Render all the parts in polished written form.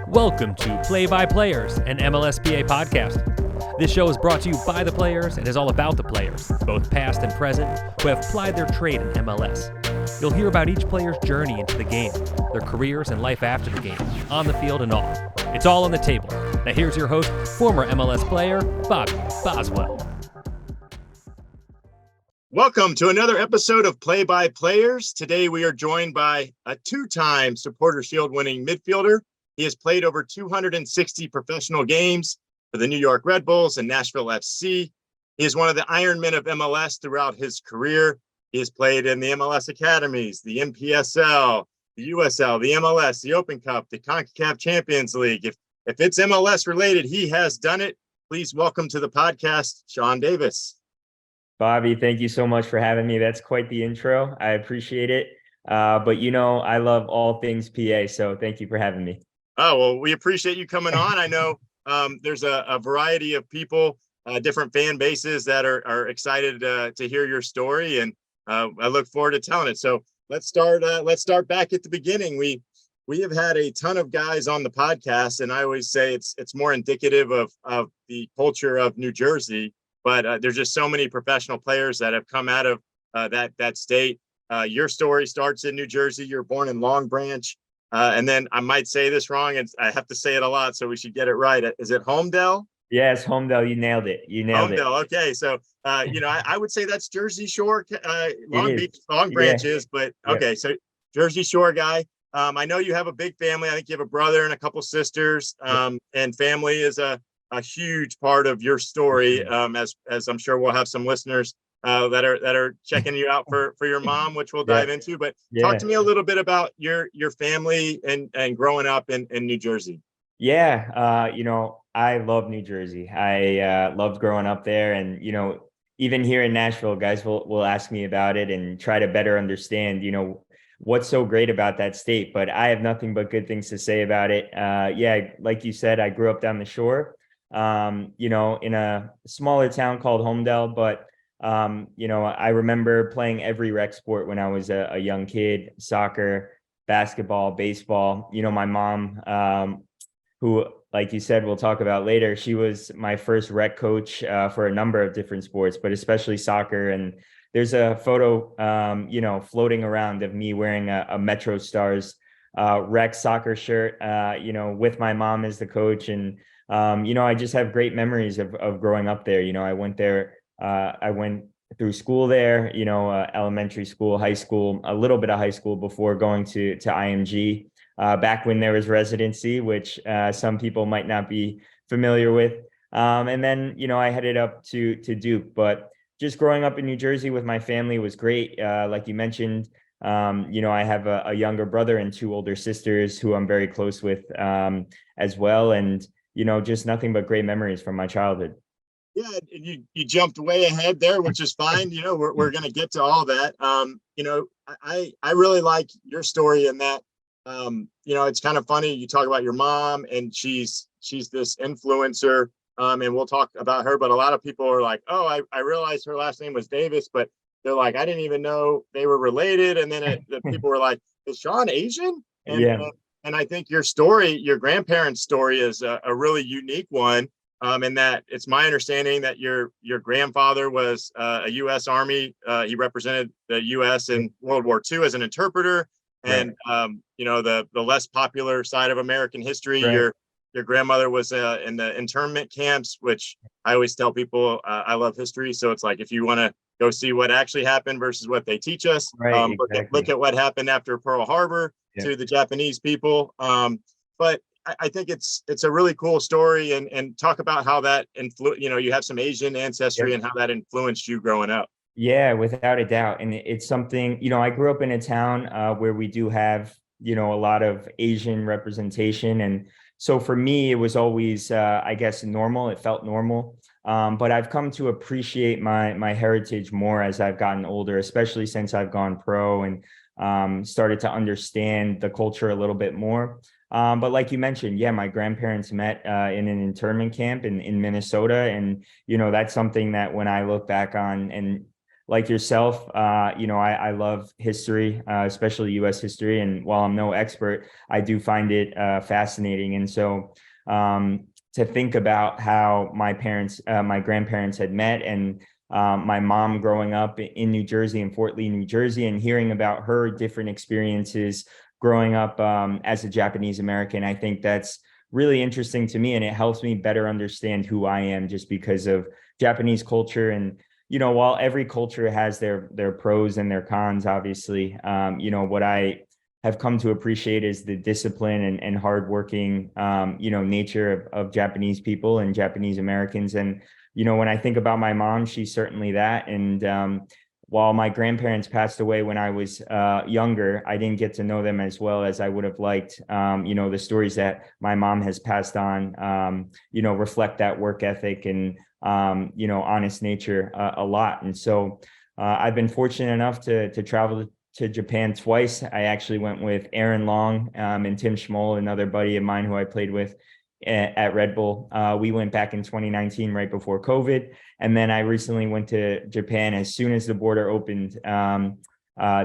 Welcome to Play by Players, an MLSPA podcast. This show is brought to you by the players and is all about the players, both past and present, who have plied their trade in MLS. You'll hear about each player's journey into the game, their careers and life after the game, on the field and off. It's all on the table. Now here's your host, former MLS player, Bobby Boswell. Welcome to another episode of Play by Players. Today we are joined by a two-time Supporters Shield winning midfielder. He has played over 260 professional games for the New York Red Bulls and Nashville FC. He is one of the Ironmen of MLS throughout his career. He has played in the MLS Academies, the NPSL, the USL, the MLS, the Open Cup, the CONCACAF Champions League. If it's MLS related, he has done it. Please welcome to the podcast, Sean Davis. Bobby, thank you so much for having me. That's quite the intro. I appreciate it. But you know, I love all things PA, so thank you for having me. Oh, well, we appreciate you coming on. I know there's a variety of people, different fan bases that are excited to hear your story, and I look forward to telling it. So let's start back at the beginning. We have had a ton of guys on the podcast, and I always say it's more indicative of the culture of New Jersey. But there's just so many professional players that have come out of that state. Your story starts in New Jersey. You're born in Long Branch. And then I might say this wrong, and I have to say it a lot, so we should get it right. Is it Holmdel? Yes, Holmdel. You nailed it. Holmdel. Okay. So, I would say that's Jersey Shore, Long Branch is, but okay. So Jersey Shore guy. I know you have a big family. I think you have a brother and a couple sisters, and family is a huge part of your story. As I'm sure we'll have some listeners that are checking you out for your mom, which we'll dive into. But talk to me a little bit about your family and growing up in New Jersey. Yeah, I love New Jersey. I loved growing up there, and even here in Nashville, guys will ask me about it and try to better understand, what's so great about that state. But I have nothing but good things to say about it. Like you said, I grew up down the shore, in a smaller town called Holmdel, but I remember playing every rec sport when I was a young kid: soccer, basketball, baseball. My mom, who, like you said, we'll talk about later, she was my first rec coach for a number of different sports, but especially soccer. And there's a photo, floating around of me wearing a Metro Stars rec soccer shirt, with my mom as the coach. And, I just have great memories of growing up there. I went there. I went through school there, elementary school, high school, a little bit of high school before going to IMG, back when there was residency, which some people might not be familiar with. And then, I headed up to Duke. But just growing up in New Jersey with my family was great. Like you mentioned, I have a younger brother and two older sisters who I'm very close with as well. And, just nothing but great memories from my childhood. Yeah, you jumped way ahead there, which is fine. We're going to get to all that. I really like your story in that, it's kind of funny. You talk about your mom, and she's this influencer, and we'll talk about her. But a lot of people are like, oh, I realized her last name was Davis, but they're like, I didn't even know they were related. And then the people were like, is Sean Asian? And I think your story, your grandparents' story, is a really unique one. In that it's my understanding that your grandfather was a U.S. Army. He represented the U.S. in World War II as an interpreter. And, the less popular side of American history, right. Your grandmother was in the internment camps, which I always tell people I love history. So it's like, if you want to go see what actually happened versus what they teach us, right, look at what happened after Pearl Harbor to the Japanese people. But I think it's a really cool story, and talk about how that you have some Asian ancestry and how that influenced you growing up. Yeah, without a doubt. And it's something, I grew up in a town where we do have, a lot of Asian representation. And so for me, it was always, I guess, normal. It felt normal. But I've come to appreciate my heritage more as I've gotten older, especially since I've gone pro and started to understand the culture a little bit more. But like you mentioned, my grandparents met in an internment camp in Minnesota. And, that's something that when I look back on, and like yourself, I love history, especially U.S. history. And while I'm no expert, I do find it fascinating. And so to think about how my grandparents had met, and my mom growing up in New Jersey, in Fort Lee, New Jersey, and hearing about her different experiences growing up as a Japanese American, I think that's really interesting to me, and it helps me better understand who I am just because of Japanese culture. And while every culture has their pros and their cons, obviously, what I have come to appreciate is the discipline and hardworking, nature of Japanese people and Japanese Americans. And when I think about my mom, she's certainly that. And while my grandparents passed away when I was younger, I didn't get to know them as well as I would have liked. The stories that my mom has passed on, reflect that work ethic and honest nature a lot. And so I've been fortunate enough to travel to Japan twice. I actually went with Aaron Long and Tim Schmoll, another buddy of mine who I played with at Red Bull. We went back in 2019, right before COVID. And then I recently went to Japan as soon as the border opened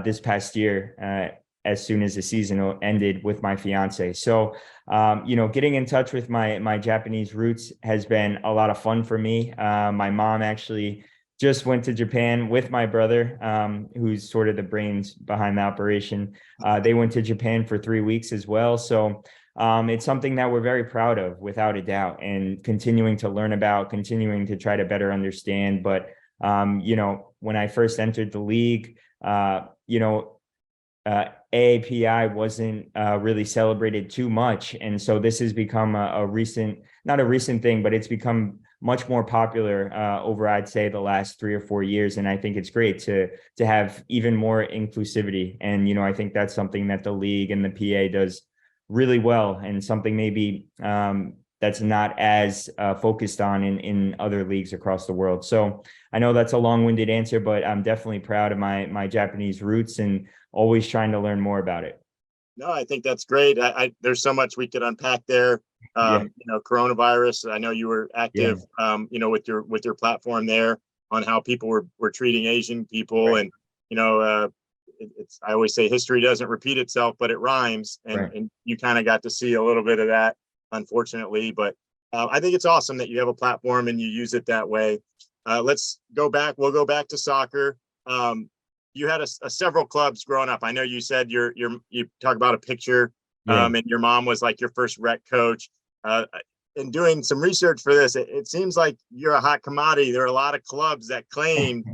this past year, as soon as the season ended with my fiance. So, getting in touch with my Japanese roots has been a lot of fun for me. My mom actually just went to Japan with my brother, who's sort of the brains behind the operation. They went to Japan for 3 weeks as well. So it's something that we're very proud of, without a doubt, and continuing to learn about, continuing to try to better understand. But, when I first entered the league, AAPI wasn't really celebrated too much. And so this has become not a recent thing, but it's become much more popular over, I'd say, the last 3 or 4 years. And I think it's great to have even more inclusivity. And, I think that's something that the league and the PA does really well, and something maybe that's not as focused on in other leagues across the world. So I know that's a long-winded answer, but I'm definitely proud of my Japanese roots and always trying to learn more about it. No, I think that's great. There's so much we could unpack there. Coronavirus. I know you were active, with your platform there on how people were treating Asian people, right. And it's I always say history doesn't repeat itself, but it rhymes, and, right. And you kind of got to see a little bit of that, unfortunately. But I think it's awesome that you have a platform and you use it that way. Let's go back. We'll go back to soccer. You had several clubs growing up. I know you said you talk about a picture, and your mom was like your first rec coach. In doing some research for this, it seems like you're a hot commodity. There are a lot of clubs that claim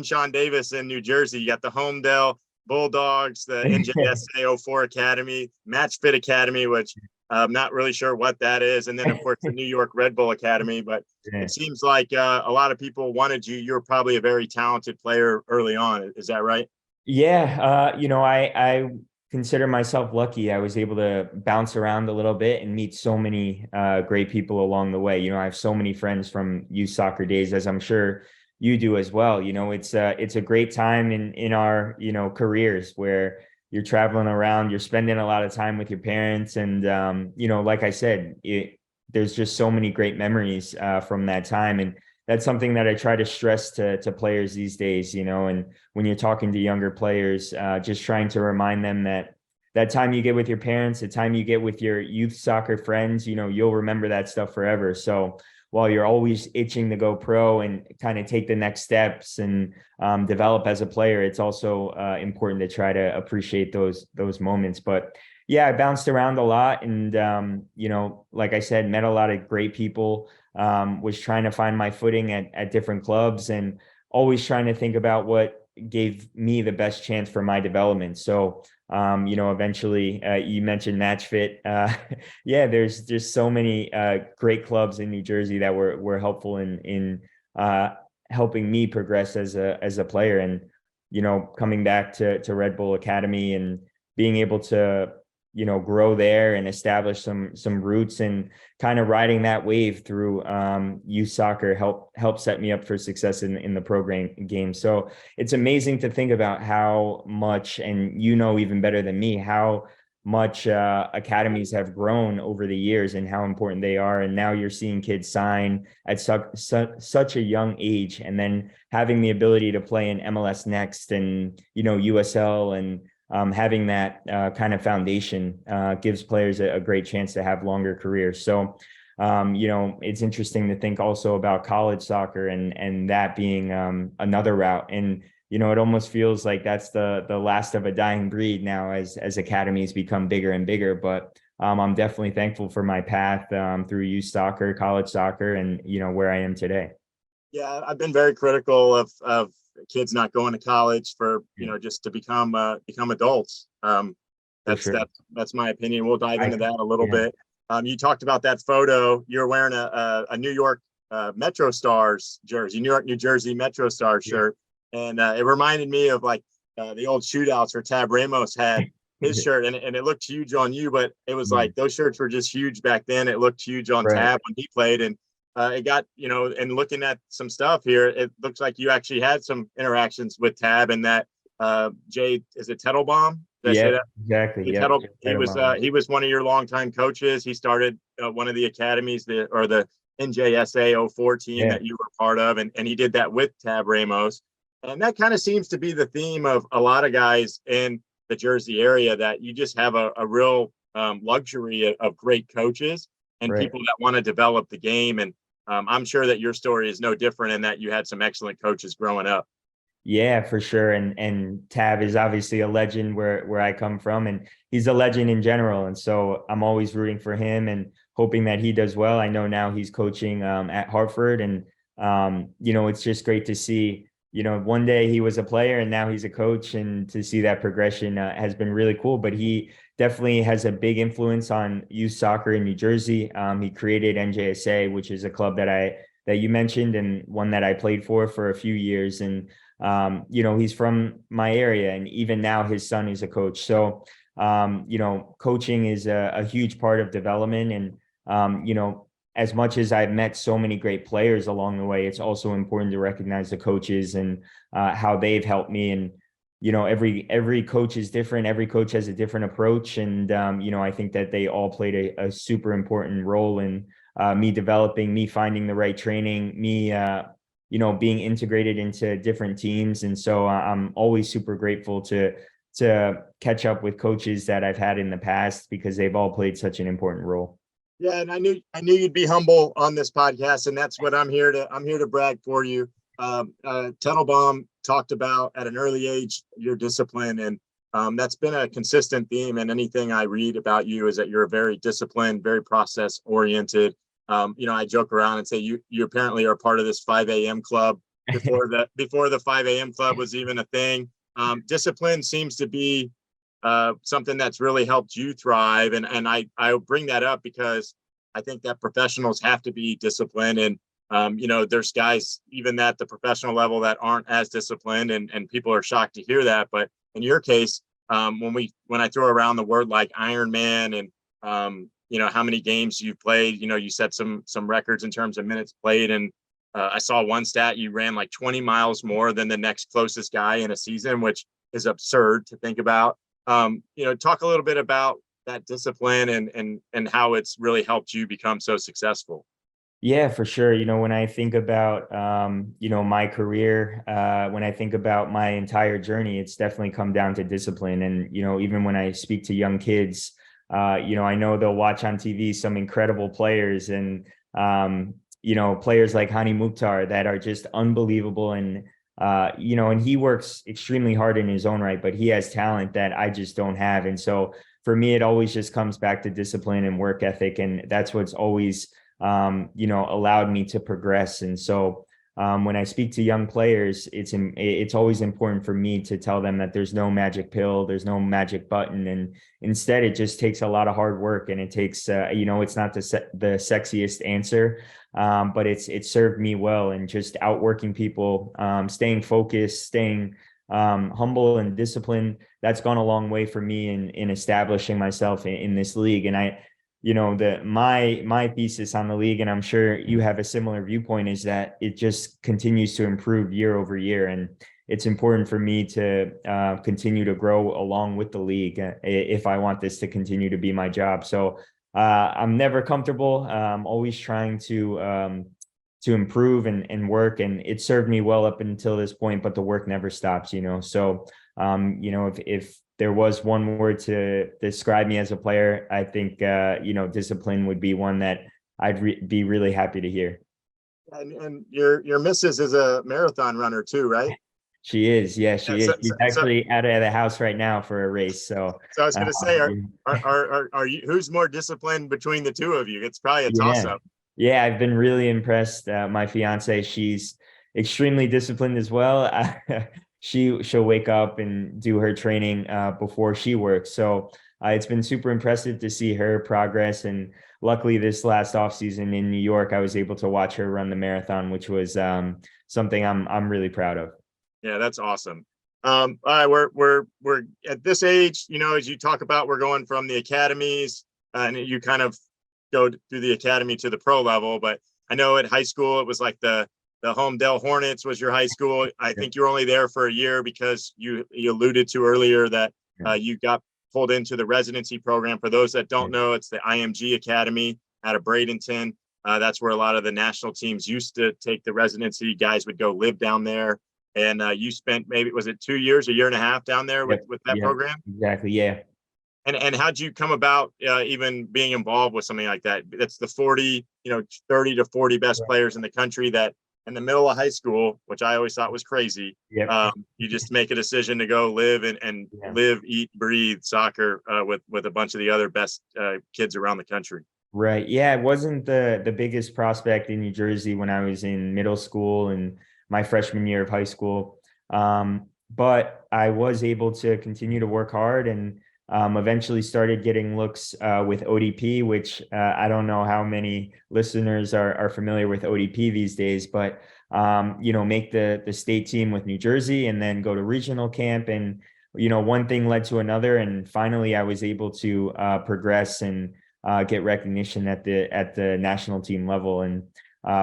Sean Davis in New Jersey. You got the Homedale Bulldogs, the NJSA 04 Academy, Match Fit Academy, which I'm not really sure what that is. And then, of course, the New York Red Bull Academy. But it seems like a lot of people wanted you. You're probably a very talented player early on. Is that right? Yeah. I consider myself lucky. I was able to bounce around a little bit and meet so many great people along the way. I have so many friends from youth soccer days, as I'm sure you do as well. It's a great time in our, careers where you're traveling around, you're spending a lot of time with your parents. And, like I said, there's just so many great memories from that time. And that's something that I try to stress to players these days, and when you're talking to younger players, just trying to remind them that time you get with your parents, the time you get with your youth soccer friends, you'll remember that stuff forever. So while you're always itching to go pro and kind of take the next steps and develop as a player, it's also important to try to appreciate those moments. But yeah, I bounced around a lot, and like I said, met a lot of great people. Was trying to find my footing at different clubs, and always trying to think about what gave me the best chance for my development. So, eventually, you mentioned Match Fit. There's just so many great clubs in New Jersey that were helpful in helping me progress as a player, and coming back to Red Bull Academy and being able to grow there and establish some roots, and kind of riding that wave through youth soccer help set me up for success in the program game. So it's amazing to think about how much, and even better than me, how much academies have grown over the years and how important they are. And now you're seeing kids sign at such a young age, and then having the ability to play in MLS Next and, USL, and having that kind of foundation gives players a great chance to have longer careers. So, it's interesting to think also about college soccer and that being another route. And it almost feels like that's the last of a dying breed now as academies become bigger and bigger. But I'm definitely thankful for my path through youth soccer, college soccer, and where I am today. Yeah, I've been very critical of kids not going to college for just to become adults. That's my opinion. We'll dive into that a little bit. You talked about that photo. You're wearing a New York Metro Stars jersey, New Jersey Metro Stars shirt. And it reminded me of like the old shootouts where Tab Ramos had his shirt, and it looked huge on you, but it was like those shirts were just huge back then. It looked huge on Tab when he played, and it got, and looking at some stuff here, it looks like you actually had some interactions with Tab, and that Jay, is it Tettelbaum? Yeah, exactly. He was one of your longtime coaches. He started one of the academies, the NJSA 04 team that you were part of, and he did that with Tab Ramos. And that kind of seems to be the theme of a lot of guys in the Jersey area, that you just have a real luxury of great coaches and people that want to develop the game. And I'm sure that your story is no different in that you had some excellent coaches growing up. Yeah, for sure. And Tab is obviously a legend where I come from, and he's a legend in general. And so I'm always rooting for him and hoping that he does well. I know now he's coaching at Hartford, and it's just great to see. One day he was a player and now he's a coach, and to see that progression has been really cool. But he definitely has a big influence on youth soccer in New Jersey. He created NJSA, which is a club that you mentioned, and one that I played for a few years. And, he's from my area, and even now his son is a coach. So, coaching is a huge part of development. And, as much as I've met so many great players along the way, it's also important to recognize the coaches and how they've helped me. And, every coach is different. Every coach has a different approach. And, I think that they all played a super important role in me developing, me finding the right training, me, being integrated into different teams. And so I'm always super grateful to catch up with coaches that I've had in the past, because they've all played such an important role. Yeah, and I knew you'd be humble on this podcast, and that's what I'm here to brag for you. Tettelbaum talked about at an early age your discipline, and that's been a consistent theme. And anything I read about you is that you're very disciplined, very process oriented. I joke around and say you apparently are part of this 5 a.m. club before the 5 a.m. club was even a thing. Discipline seems to be something that's really helped you thrive. And I bring that up because I think that professionals have to be disciplined. And, there's guys even at the professional level that aren't as disciplined, and people are shocked to hear that. But in your case, when I throw around the word like Iron Man and, how many games you've played, you set some records in terms of minutes played. And I saw one stat, you ran like 20 miles more than the next closest guy in a season, which is absurd to think about. Talk a little bit about that discipline and how it's really helped you become so successful. Yeah, for sure. When I think about, my career, when I think about my entire journey, it's definitely come down to discipline. And, even when I speak to young kids, I know they'll watch on TV some incredible players, and, players like Hani Mukhtar that are just unbelievable. And, and he works extremely hard in his own right, but he has talent that I just don't have. And so for me, it always just comes back to discipline and work ethic. And that's what's always, allowed me to progress. And so when I speak to young players, it's always important for me to tell them that there's no magic pill, there's no magic button. And instead, it just takes a lot of hard work, and it takes, it's not the sexiest answer, but it's served me well. And just outworking people, staying focused, staying humble and disciplined, that's gone a long way for me in establishing myself in this league. And my thesis on the league, and I'm sure you have a similar viewpoint, is that it just continues to improve year over year. And it's important for me to continue to grow along with the league if I want this to continue to be my job. So I'm never comfortable. I'm always trying to improve and work, and it served me well up until this point, but the work never stops, So, if there was one word to describe me as a player, I think, discipline would be one that I'd be really happy to hear. And your missus is a marathon runner too, right? She is. Yeah, she Yeah, is. She's actually out of the house right now for a race. So I was going to say, uh, are you, who's more disciplined between the two of you? It's probably a toss yeah. up. Yeah, I've been really impressed. My fiance, she's extremely disciplined as well. She'll wake up and do her training before she works. So it's been super impressive to see her progress. And luckily, this last off season in New York, I was able to watch her run the marathon, which was something I'm really proud of. Yeah, that's awesome. All right, we're at this age, as you talk about, we're going from the academies, and you kind of go through the academy to the pro level. But I know at high school it was like the Homedale Hornets was your high school. I think you were only there for a year because you alluded to earlier that you got pulled into the residency program. For those that don't know, it's the IMG Academy out of Bradenton. That's where a lot of the national teams used to take the residency. Guys would go live down there. And you spent, maybe, was it 2 years, a year and a half down there with that program? Exactly. Yeah. And how'd you come about even being involved with something like that? That's the 40, 30 to 40 best players in the country that in the middle of high school, which I always thought was crazy. You just make a decision to go live and live, eat, breathe soccer with a bunch of the other best kids around the country. Right. Yeah. It wasn't the biggest prospect in New Jersey when I was in middle school and my freshman year of high school. But I was able to continue to work hard and eventually started getting looks with ODP, which I don't know how many listeners are familiar with ODP these days, but make the state team with New Jersey and then go to regional camp. And, one thing led to another. And finally, I was able to progress and get recognition at the national team level. And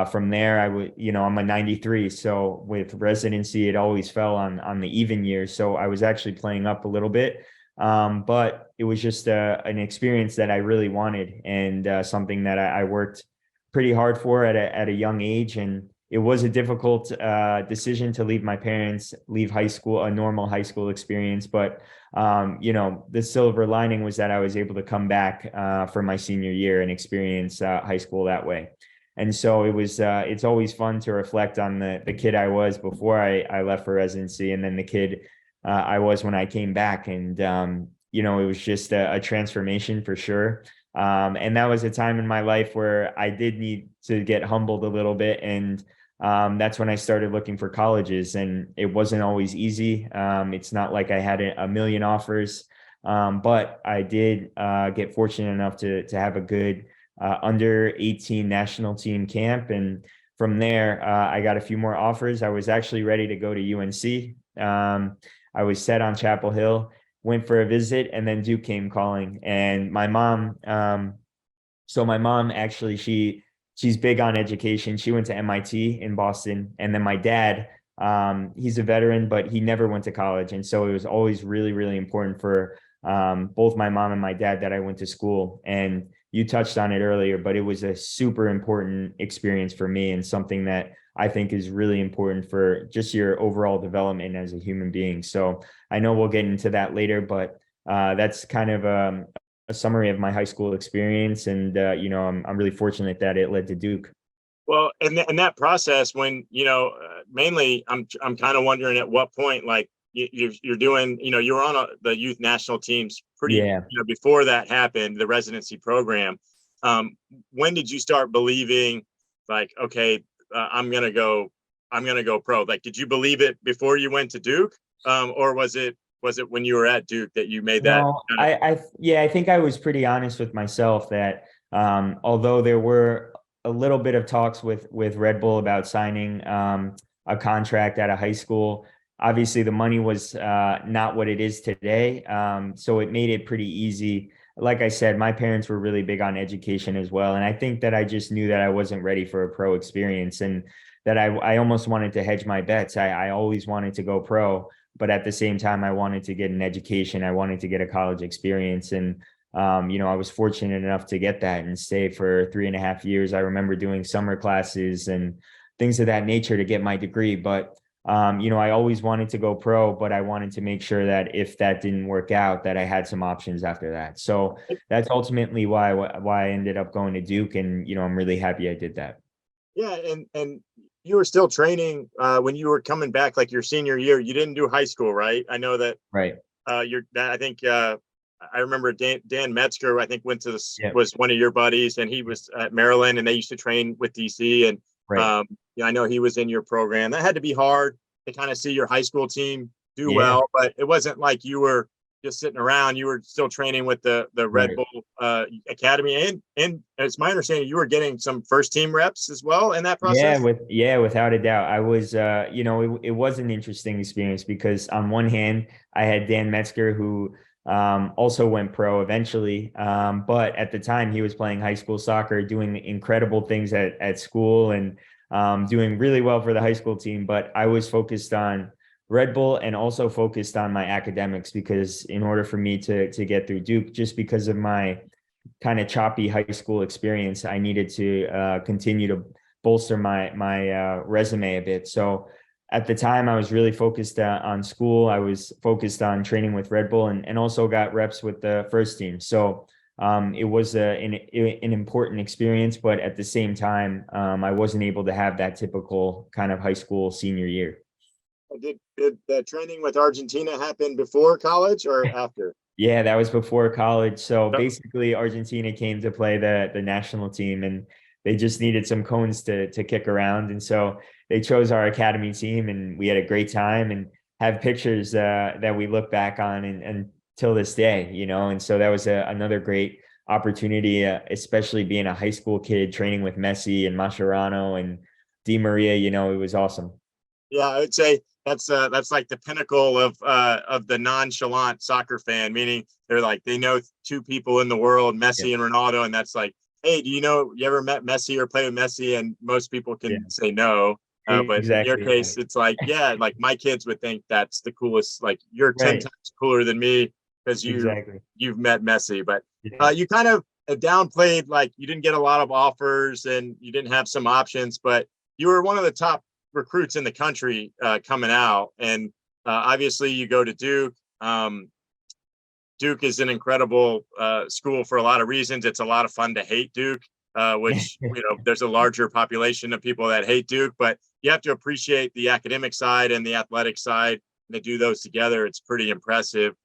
from there, I'm a 93. So with residency, it always fell on the even years. So I was actually playing up a little bit. But it was just an experience that I really wanted and something that I worked pretty hard for at a young age. And it was a difficult decision to leave my parents, leave high school, a normal high school experience. But, the silver lining was that I was able to come back for my senior year and experience high school that way. And so it's always fun to reflect on the kid I was before I left for residency, and then the kid I was when I came back. And, it was just a transformation for sure. And that was a time in my life where I did need to get humbled a little bit. And that's when I started looking for colleges, and it wasn't always easy. It's not like I had a million offers, but I did get fortunate enough to have a good under 18 national team camp. And from there, I got a few more offers. I was actually ready to go to UNC. I was set on Chapel Hill, went for a visit, and then Duke came calling. And my mom, actually, she's big on education. She went to MIT in Boston. And then my dad, he's a veteran, but he never went to college. And so it was always really, really important for both my mom and my dad that I went to school. And you touched on it earlier, but it was a super important experience for me and something that I think is really important for just your overall development as a human being. So I know we'll get into that later, but that's kind of a summary of my high school experience. And, I'm really fortunate that it led to Duke. Well, and that process when, mainly I'm kind of wondering at what point, like you're doing, you were on the youth national teams before that happened, the residency program. When did you start believing like, okay, I'm going to go pro? Like, did you believe it before you went to Duke? Or was it when you were at Duke that you made that? No, I think I was pretty honest with myself that although there were a little bit of talks with Red Bull about signing a contract at a high school, obviously the money was not what it is today. So it made it pretty easy. Like I said, my parents were really big on education as well. And I think that I just knew that I wasn't ready for a pro experience. And that I almost wanted to hedge my bets. I always wanted to go pro, but at the same time, I wanted to get an education. I wanted to get a college experience. And, I was fortunate enough to get that and stay for 3.5 years. I remember doing summer classes and things of that nature to get my degree. But, I always wanted to go pro, but I wanted to make sure that if that didn't work out, that I had some options after that. So that's ultimately why I ended up going to Duke. And, I'm really happy I did that. Yeah, and you were still training when you were coming back, like your senior year. You didn't do high school, right? I know that Right. I think I remember Dan Metzger, I think went to this, Yeah. was one of your buddies, and he was at Maryland, and they used to train with DC. And Right. I know he was in your program. That had to be hard to kind of see your high school team do Yeah. well, but it wasn't like you were just sitting around. You were still training with the Red Right. Bull Academy, and it's my understanding you were getting some first team reps as well in that process. Without a doubt. I was it was an interesting experience because on one hand, I had Dan Metzger who also went pro eventually. But at the time he was playing high school soccer, doing incredible things at school and doing really well for the high school team. But I was focused on Red Bull and also focused on my academics because in order for me to get through Duke, just because of my kind of choppy high school experience, I needed to continue to bolster my resume a bit. So at the time, I was really focused on school. I was focused on training with Red Bull and also got reps with the first team. So it was an important experience, but at the same time, I wasn't able to have that typical kind of high school senior year. Did the training with Argentina happen before college or after? Yeah, that was before college. So Yep. basically, Argentina came to play the national team, and they just needed some cones to kick around, and so they chose our academy team, and we had a great time and have pictures that we look back on and till this day, And so that was another great opportunity, especially being a high school kid training with Messi and Mascherano and Di Maria. It was awesome. Yeah, I would say that's like the pinnacle of the nonchalant soccer fan, meaning they're like they know two people in the world, Yeah, Messi and Ronaldo, and that's like, hey, do you ever met Messi or play with Messi? And most people yeah, can say no. But in your exactly. case, it's like, yeah, like my kids would think that's the coolest. Like you're 10 Right, times cooler than me because exactly. you've met Messi. But Yeah. you kind of downplayed, like you didn't get a lot of offers and you didn't have some options, but you were one of the top recruits in the country coming out. And obviously you go to Duke. Duke is an incredible school for a lot of reasons. It's a lot of fun to hate Duke, which, there's a larger population of people that hate Duke, but you have to appreciate the academic side and the athletic side. And to do those together, it's pretty impressive.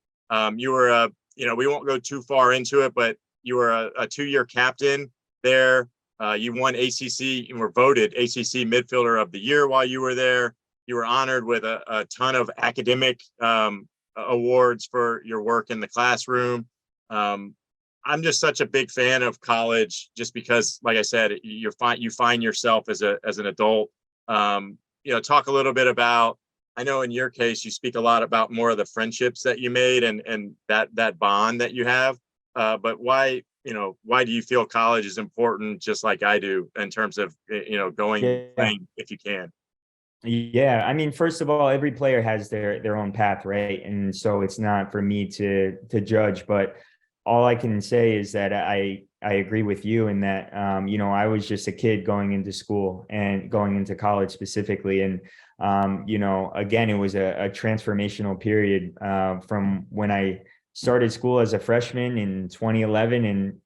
You were we won't go too far into it, but you were a 2-year captain there. You won ACC and were voted ACC Midfielder of the Year while you were there. You were honored with a ton of academic awards for your work in the classroom. I'm just such a big fan of college, just because, like I said, you find yourself as an adult. Talk a little bit about. I know in your case, you speak a lot about more of the friendships that you made and that bond that you have. But why do you feel college is important, just like I do, in terms of going Yeah. playing if you can? Yeah, I mean, first of all, every player has their own path, right? And so it's not for me to judge, but all I can say is that I agree with you in that I was just a kid going into school and going into college specifically, and again, it was a transformational period from when I started school as a freshman in 2011 and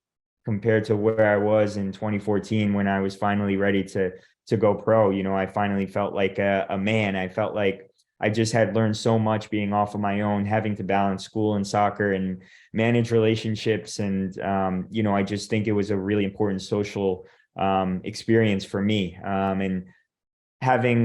compared to where I was in 2014 when I was finally ready to go pro. I finally felt like a man. I felt like I just had learned so much being off of my own, having to balance school and soccer and manage relationships. And, I just think it was a really important social experience for me. And having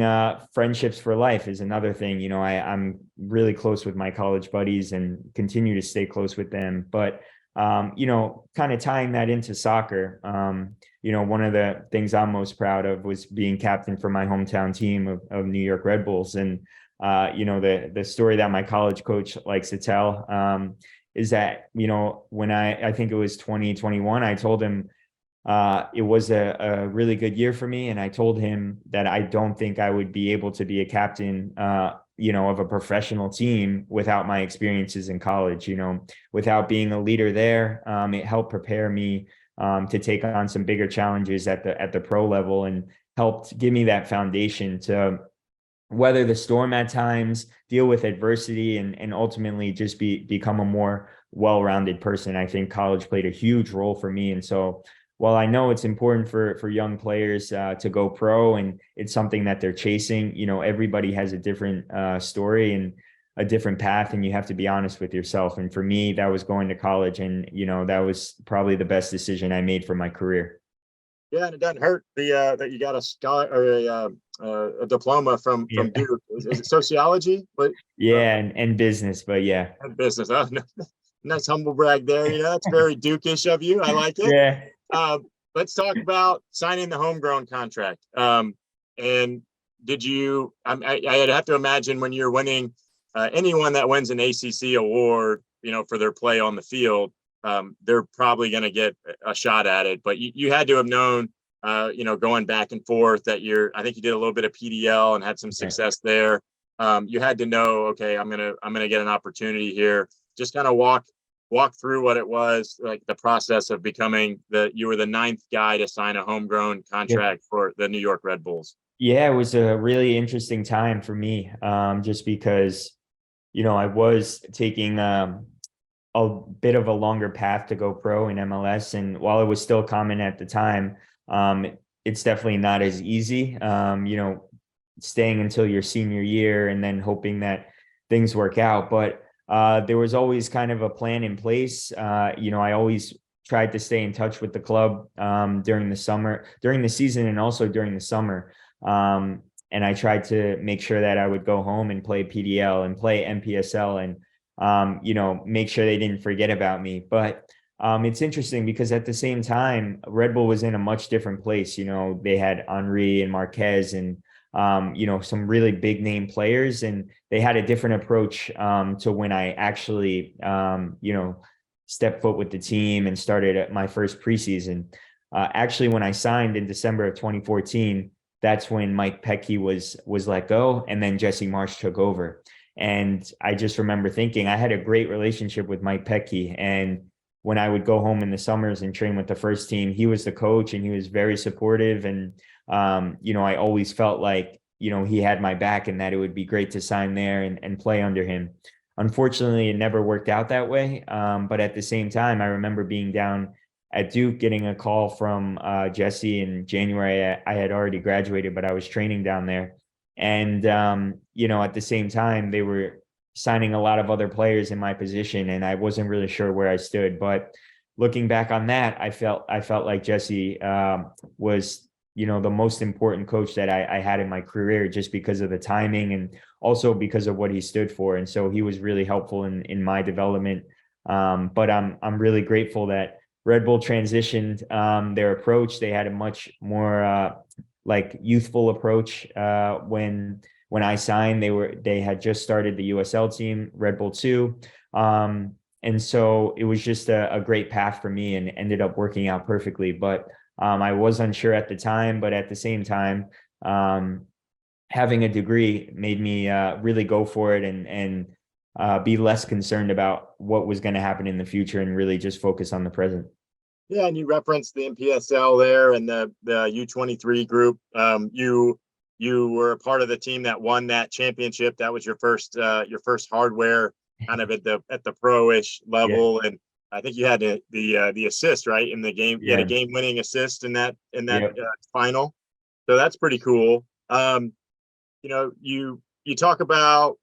friendships for life is another thing. I'm really close with my college buddies and continue to stay close with them. But, kind of tying that into soccer, one of the things I'm most proud of was being captain for my hometown team of New York Red Bulls. And, the story that my college coach likes to tell is that, when I think it was 2021, I told him, it was a really good year for me. And I told him that I don't think I would be able to be a captain, of a professional team without my experiences in college, without being a leader there. It helped prepare me to take on some bigger challenges at the pro level, and helped give me that foundation to weather the storm at times, deal with adversity, and ultimately just become a more well-rounded person. I think college played a huge role for me. And so while I know it's important for young players to go pro, and it's something that they're chasing, everybody has a different story and a different path, and you have to be honest with yourself. And for me, that was going to college, and that was probably the best decision I made for my career. Yeah, and it doesn't hurt that you got a scholar or a diploma from Duke. Is it sociology? But yeah, and business, but yeah, business. Oh, no, nice humble brag there. That's very Duke-ish of you. I like it. yeah. Let's talk about signing the homegrown contract. And did you? I'd have to imagine when you're winning, anyone that wins an ACC award, for their play on the field, they're probably going to get a shot at it. But you had to have known, going back and forth that I think you did a little bit of PDL and had some success there. You had to know, okay, I'm gonna get an opportunity here. Just kind of walk through what it was, like the process of becoming you were the 9th guy to sign a homegrown contract for the New York Red Bulls. Yeah, it was a really interesting time for me, just because, I was taking a bit of a longer path to go pro in MLS. And while it was still common at the time, it's definitely not as easy, staying until your senior year and then hoping that things work out. But there was always kind of a plan in place. I always tried to stay in touch with the club during the season, and also during the summer. And I tried to make sure that I would go home and play PDL and play NPSL, and make sure they didn't forget about me. But it's interesting because at the same time, Red Bull was in a much different place. They had Henry and Marquez and some really big name players, and they had a different approach to when I actually stepped foot with the team and started my first preseason. Actually, when I signed in December of 2014, that's when Mike Petke was let go, and then Jesse Marsch took over. And I just remember thinking I had a great relationship with Mike Petke, and when I would go home in the summers and train with the first team, he was the coach and he was very supportive. And I always felt like he had my back, and that it would be great to sign there and play under him. Unfortunately, it never worked out that way. But at the same time, I remember being down at Duke, getting a call from Jesse in January. I had already graduated, but I was training down there. And, at the same time, they were signing a lot of other players in my position, and I wasn't really sure where I stood. But looking back on that, I felt like Jesse was, the most important coach that I had in my career, just because of the timing and also because of what he stood for. And so he was really helpful in my development. But I'm really grateful that Red Bull transitioned their approach. They had a much more youthful approach when I signed. They had just started the USL team, Red Bull 2. And so it was just a great path for me, and ended up working out perfectly. But I was unsure at the time, but at the same time, having a degree made me really go for it and be less concerned about what was going to happen in the future, and really just focus on the present. Yeah, and you referenced the NPSL there and the U23 group. You were a part of the team that won that championship. That was your first hardware kind of at the pro-ish level. Yeah. And I think you had the assist, right, in the game. You had a game-winning assist in that final. So that's pretty cool. You talk about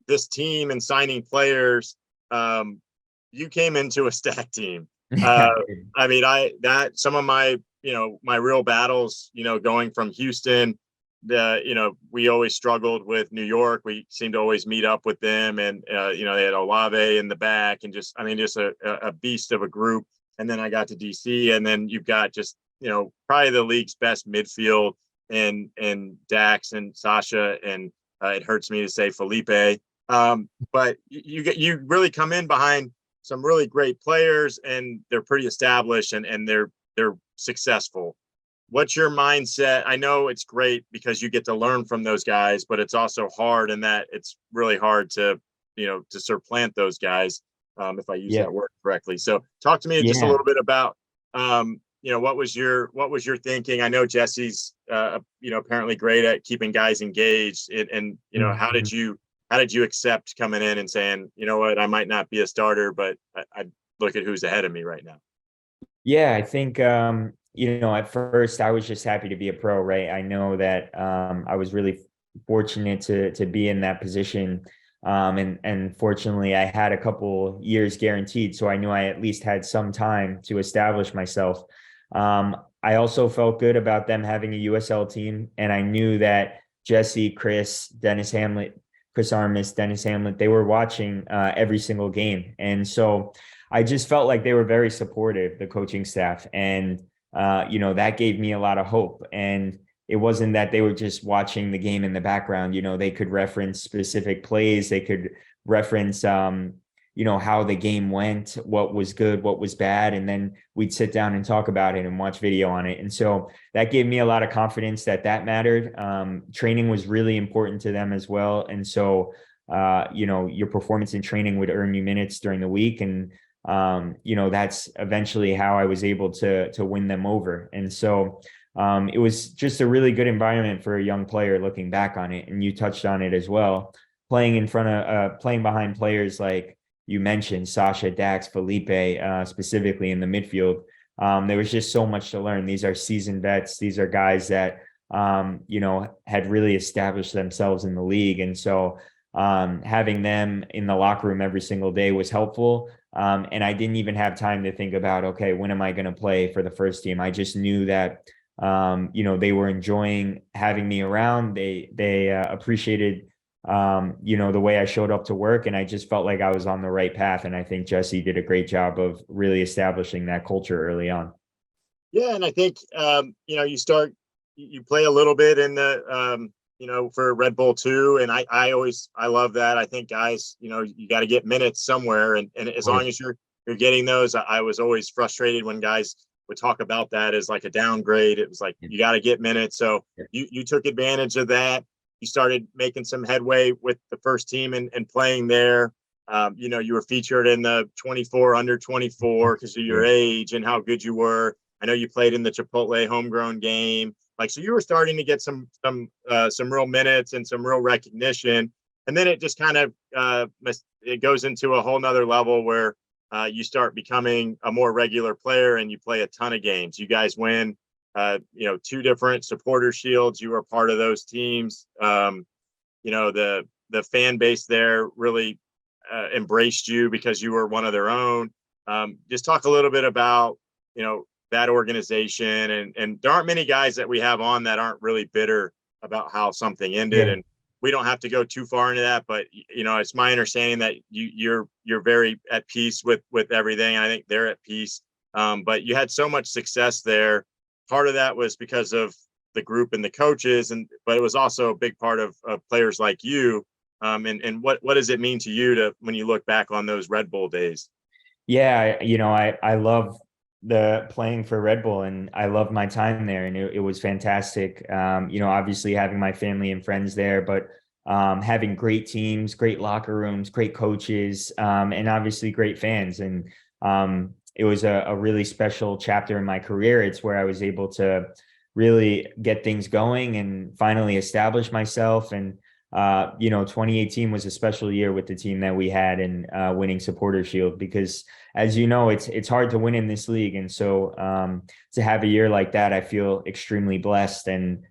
this team and signing players. You came into a stacked team. Some of my real battles, going from Houston, we always struggled with New York. We seemed to always meet up with them, and they had Olave in the back, and just a beast of a group. And then I got to DC, and then you've got just probably the league's best midfield and Dax and Sasha, and it hurts me to say Felipe, but you really come in behind some really great players, and they're pretty established, and they're successful, what's your mindset? I know it's great because you get to learn from those guys, but it's also hard in that it's really hard to, to supplant those guys, if I use Yeah. that word correctly. So talk to me just a Yeah. little bit about, what was your thinking? I know Jesse's, apparently great at keeping guys engaged, and how Mhm. did you accept coming in and saying, you know what, I might not be a starter, but I look at who's ahead of me right now. Yeah, I think at first I was just happy to be a pro, right? I know that I was really fortunate to be in that position. And fortunately I had a couple years guaranteed. So I knew I at least had some time to establish myself. I also felt good about them having a USL team. And I knew that Jesse, Chris Armas, Dennis Hamlet, they were watching every single game. And so I just felt like they were very supportive, the coaching staff. And, that gave me a lot of hope. And it wasn't that they were just watching the game in the background. They could reference specific plays. They could reference, how the game went, what was good, what was bad. And then we'd sit down and talk about it and watch video on it. And so that gave me a lot of confidence that mattered. Training was really important to them as well. And so, your performance in training would earn you minutes during the week. And that's eventually how I was able to win them over. And so it was just a really good environment for a young player looking back on it. And you touched on it as well, playing behind players like you mentioned, Sasha, Dax, Felipe, specifically in the midfield. There was just so much to learn. These are seasoned vets. These are guys that, had really established themselves in the league. And so having them in the locker room every single day was helpful. And I didn't even have time to think about, okay, when am I going to play for the first team? I just knew that, they were enjoying having me around. They appreciated, the way I showed up to work, and I just felt like I was on the right path. And I think Jesse did a great job of really establishing that culture early on. Yeah. And I think, you play a little bit in the, for Red Bull too. And I love that. I think guys, you got to get minutes somewhere. And as long as you're getting those, I was always frustrated when guys would talk about that as like a downgrade. It was like, you got to get minutes. So you took advantage of that. You started making some headway with the first team and playing there. You were featured in the 24 under 24 because of your age and how good you were. I know you played in the Chipotle homegrown game. So you were starting to get some real minutes and some real recognition. And then it just kind of, it goes into a whole nother level where you start becoming a more regular player and you play a ton of games. You guys win, 2 different supporter shields. You were part of those teams. The fan base there really embraced you because you were one of their own. Just talk a little bit about, that organization, and there aren't many guys that we have on that aren't really bitter about how something ended. And we don't have to go too far into that, but it's my understanding that you're very at peace with everything. I think they're at peace. But you had so much success there. Part of that was because of the group and the coaches, but it was also a big part of players like you. And what does it mean to you when you look back on those Red Bull days? Yeah, I love the playing for Red Bull, and I loved my time there, and it was fantastic. Obviously having my family and friends there, but having great teams, great locker rooms, great coaches, and obviously great fans. And it was a really special chapter in my career. It's where I was able to really get things going and finally establish myself. And 2018 was a special year with the team that we had in winning Supporter Shield, because as you know, it's hard to win in this league. And so to have a year like that, I feel extremely blessed. And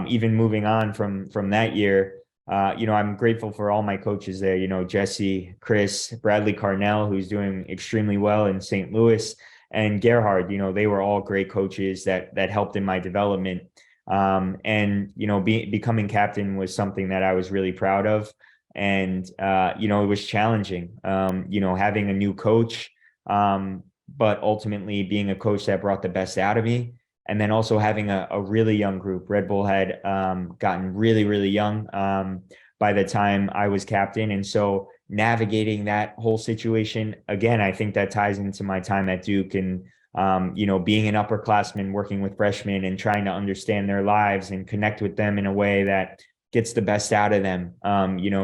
even moving on from that year, I'm grateful for all my coaches there, Jesse, Chris, Bradley Carnell, who's doing extremely well in St. Louis, and Gerhard. They were all great coaches that helped in my development. And becoming captain was something that I was really proud of. And it was challenging, having a new coach, but ultimately being a coach that brought the best out of me. And then also having a really young group. Red Bull had gotten really, really young by the time I was captain. And so navigating that whole situation, again, I think that ties into my time at Duke and being an upperclassman, working with freshmen and trying to understand their lives and connect with them in a way that gets the best out of them.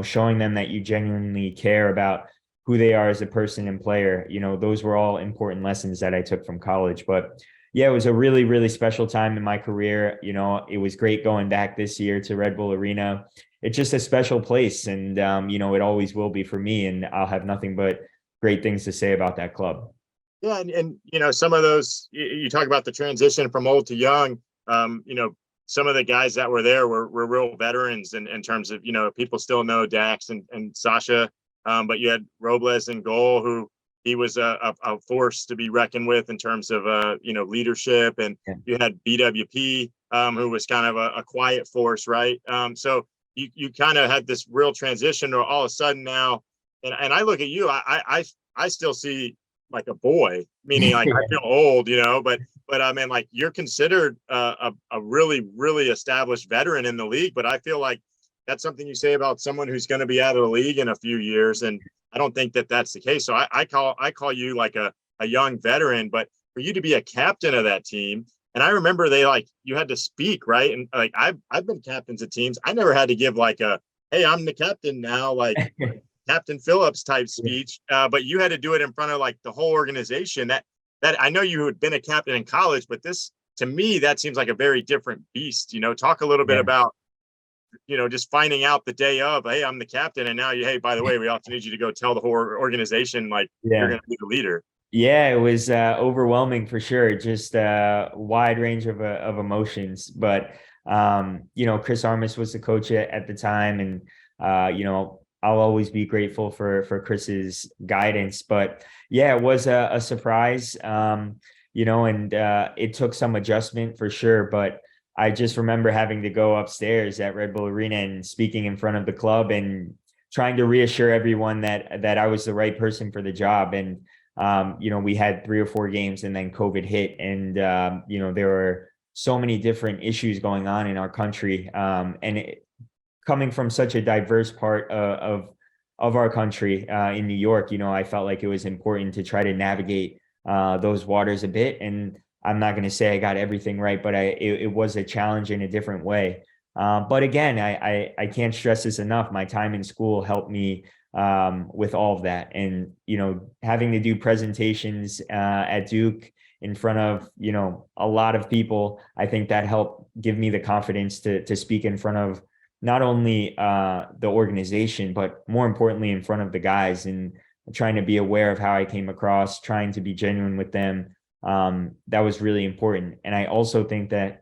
Showing them that you genuinely care about who they are as a person and player. Those were all important lessons that I took from college. But yeah, it was a really, really special time in my career. It was great going back this year to Red Bull Arena. It's just a special place, and it always will be for me. And I'll have nothing but great things to say about that club. Yeah, and some of those, you talk about the transition from old to young. Some of the guys that were there were real veterans in terms of, people still know Dax and Sasha, but you had Robles in goal, who he was a force to be reckoned with in terms of leadership, and you had BWP, who was kind of a quiet force, right? So you kind of had this real transition, or all of a sudden now, and I look at you, I still see like a boy, meaning like I feel old, but I mean, like, you're considered a really, really established veteran in the league, but I feel like that's something you say about someone who's going to be out of the league in a few years. And I don't think that that's the case. So I call you like a young veteran, but for you to be a captain of that team. And I remember you had to speak, right? And like, I've been captains of teams. I never had to give like hey, I'm the captain now, like Captain Phillips type speech. But you had to do it in front of like the whole organization. That I know you had been a captain in college, but this, to me, that seems like a very different beast. Talk a little bit about, just finding out the day of, hey, I'm the captain, and now hey, by the way, we also need you to go tell the whole organization, like, you're going to be the leader. Yeah, it was overwhelming for sure. Just a wide range of emotions. But Chris Armas was the coach at the time, and I'll always be grateful for Chris's guidance. But yeah, it was a surprise. And it took some adjustment for sure. But I just remember having to go upstairs at Red Bull Arena and speaking in front of the club and trying to reassure everyone that I was the right person for the job. And we had 3 or 4 games, and then COVID hit, and there were so many different issues going on in our country, coming from such a diverse part of our country in New York. I felt like it was important to try to navigate those waters a bit. And I'm not going to say I got everything right, but it was a challenge in a different way. But again, I can't stress this enough. My time in school helped me with all of that. And, having to do presentations at Duke in front of, a lot of people, I think that helped give me the confidence to speak in front of not only the organization, but more importantly, in front of the guys, and trying to be aware of how I came across, trying to be genuine with them. That was really important. And I also think that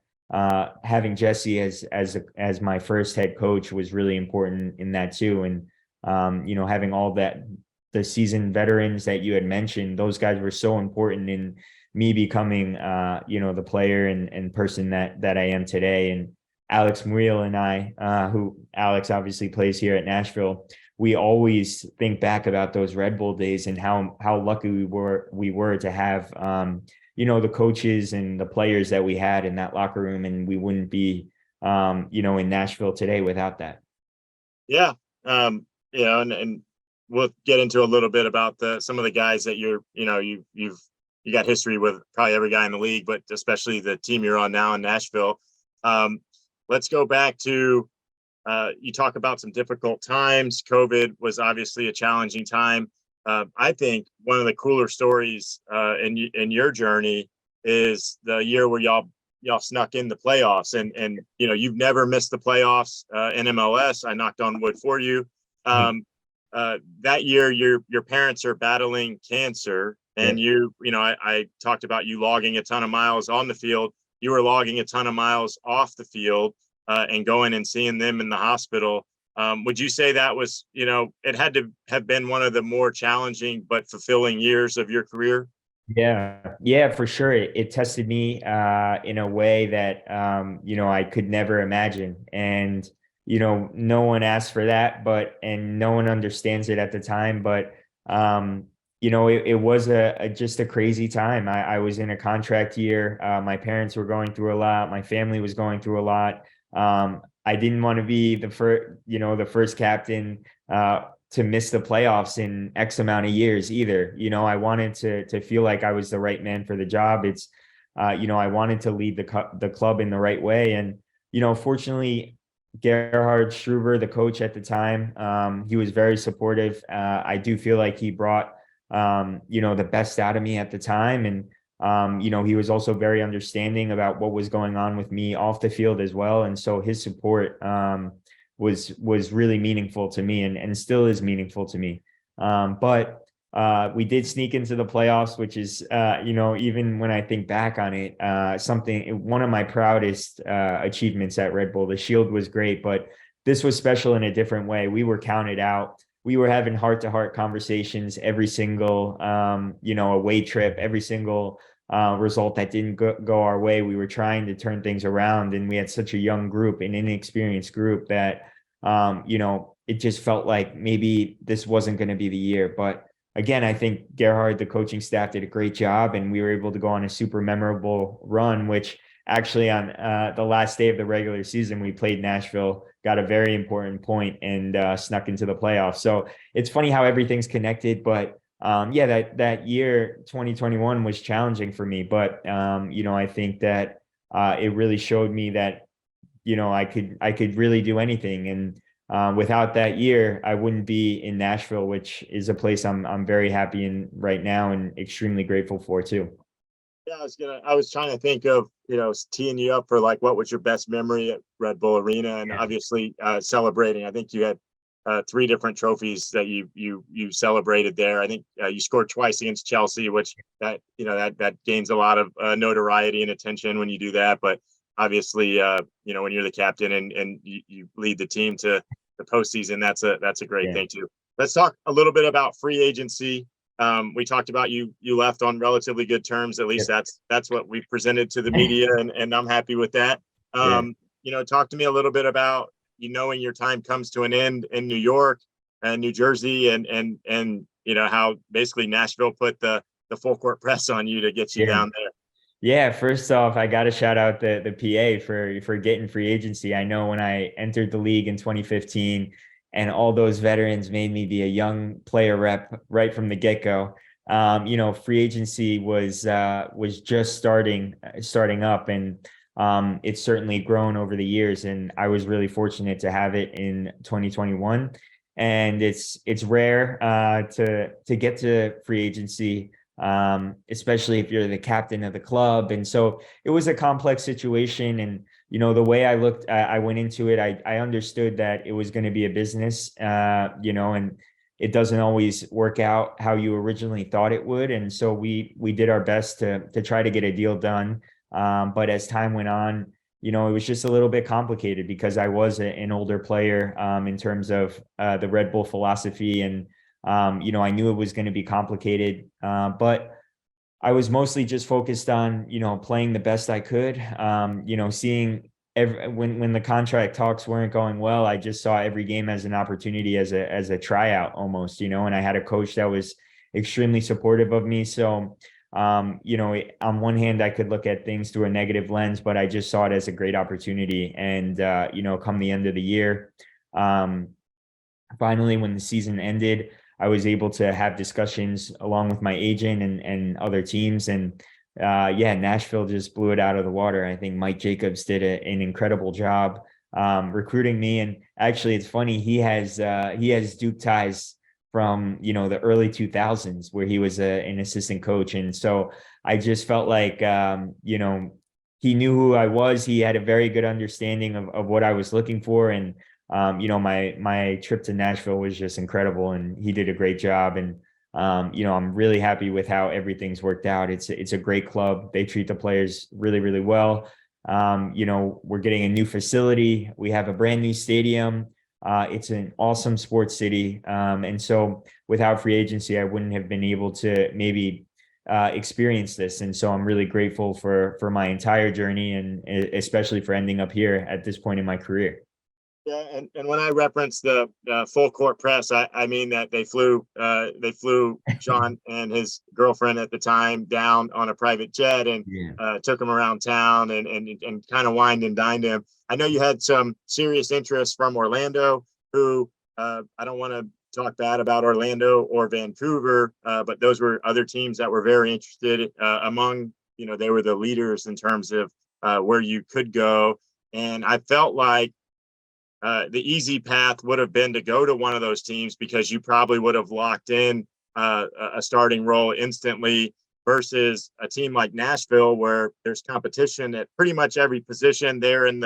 having Jesse as my first head coach was really important in that too. And having all the seasoned veterans that you had mentioned, those guys were so important in me becoming the player and person that I am today. And Alex Muriel and I, who Alex obviously plays here at Nashville, we always think back about those Red Bull days and how lucky we were to have the coaches and the players that we had in that locker room, and we wouldn't be in Nashville today without that. Yeah. And we'll get into a little bit about some of the guys that you've got history with, probably every guy in the league, but especially the team you're on now in Nashville. Let's go back to, you talk about some difficult times. COVID was obviously a challenging time. I think one of the cooler stories in your journey is the year where y'all snuck in the playoffs, and you've never missed the playoffs in MLS. I knocked on wood for you. That year, your parents are battling cancer, and I talked about you logging a ton of miles on the field. You were logging a ton of miles off the field and going and seeing them in the hospital. Would you say that was, it had to have been one of the more challenging but fulfilling years of your career? Yeah, for sure. It tested me in a way that, I could never imagine. And, no one asked for that, and no one understands it at the time. But, it was just a crazy time. I was in a contract year. My parents were going through a lot. My family was going through a lot. I didn't want to be the first captain to miss the playoffs in X amount of years either. You know, I wanted to feel like I was the right man for the job. It's, you know, I wanted to lead the club in the right way. And, you know, fortunately, Gerhard Struber, the coach at the time, he was very supportive. I do feel like he brought, you know, the best out of me at the time. And, you know, he was also very understanding about what was going on with me off the field as well. And so his support, was really meaningful to me, and still is meaningful to me. But we did sneak into the playoffs, which is, you know, even when I think back on it, one of my proudest achievements at Red Bull. The Shield was great, but this was special in a different way. We were counted out. We were having heart-to-heart conversations every single, you know, away trip, every single result that didn't go our way. We were trying to turn things around, and we had such a young group, an inexperienced group, that, you know, it just felt like maybe this wasn't going to be the year. But again, I think Gerhard, the coaching staff, did a great job, and we were able to go on a super memorable run, which actually on the last day of the regular season, we played Nashville, got a very important point, and snuck into the playoffs. So it's funny how everything's connected. But yeah, that year, 2021, was challenging for me. But, you know, I think that it really showed me that, you know, I could really do anything. And without that year, I wouldn't be in Nashville, which is a place I'm very happy in right now and extremely grateful for too. Yeah, I was trying to think of, you know, teeing you up for like, what was your best memory at Red Bull Arena? And obviously celebrating. I think you had 3 different trophies that you celebrated there. I think you scored twice against Chelsea, which you know, that gains a lot of notoriety and attention when you do that. But obviously, you know, when you're the captain and you lead the team to the postseason, that's a great thing too. Let's talk a little bit about free agency. We talked about you left on relatively good terms. At least that's what we presented to the media, and I'm happy with that. You know, talk to me a little bit about, you knowing your time comes to an end in New York and New Jersey, and you know, how basically Nashville put the full court press on you to get you down there. Yeah, first off, I got to shout out the PA for getting free agency. I know when I entered the league in 2015, and all those veterans made me be a young player rep right from the get-go. You know, free agency was just starting up, and it's certainly grown over the years. And I was really fortunate to have it in 2021. And it's rare to get to free agency, especially if you're the captain of the club. And so it was a complex situation. And, you know, the way I went into it, I understood that it was going to be a business, you know, and it doesn't always work out how you originally thought it would. And so we did our best to try to get a deal done. But as time went on, you know, it was just a little bit complicated because I was an older player, in terms of the Red Bull philosophy. And you know, I knew it was going to be complicated, but I was mostly just focused on, you know, playing the best I could. You know, seeing when the contract talks weren't going well, I just saw every game as an opportunity, as a tryout almost, you know. And I had a coach that was extremely supportive of me. So, you know, on one hand, I could look at things through a negative lens, but I just saw it as a great opportunity. And you know, come the end of the year, finally, when the season ended, I was able to have discussions along with my agent and other teams. And yeah, Nashville just blew it out of the water. I think Mike Jacobs did an incredible job recruiting me. And actually, it's funny, he has Duke ties from, you know, the early 2000s, where he was an assistant coach. And so I just felt like, you know, he knew who I was. He had a very good understanding of what I was looking for. And you know, my trip to Nashville was just incredible, and he did a great job. And you know, I'm really happy with how everything's worked out. It's a great club. They treat the players really, really well. You know, we're getting a new facility. We have a brand new stadium. It's an awesome sports city. And so without free agency, I wouldn't have been able to maybe experience this. And so I'm really grateful for my entire journey, and especially for ending up here at this point in my career. Yeah, and when I reference the full court press, I mean that they flew John and his girlfriend at the time down on a private jet, and took him around town and kind of wined and dined him. I know you had some serious interest from Orlando, who I don't want to talk bad about Orlando or Vancouver, but those were other teams that were very interested among, they were the leaders in terms of where you could go. And I felt like the easy path would have been to go to one of those teams because you probably would have locked in a starting role instantly versus a team like Nashville where there's competition at pretty much every position. They're in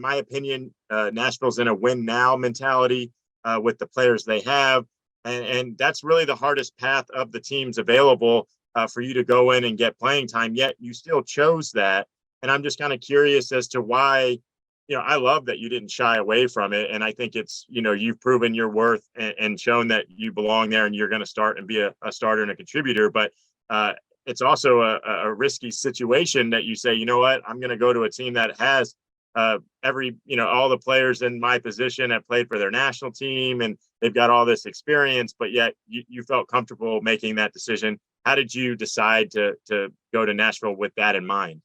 my opinion, Nashville's in a win now mentality with the players they have. And that's really the hardest path of the teams available for you to go in and get playing time, yet you still chose that. And I'm just kind of curious as to why, I love that you didn't shy away from it. And I think it's, you've proven your worth and shown that you belong there and you're going to start and be a starter and a contributor. But it's also a risky situation that you say, you know what, I'm going to go to a team that has all the players in my position have played for their national team and they've got all this experience, but yet you felt comfortable making that decision. How did you decide to go to Nashville with that in mind?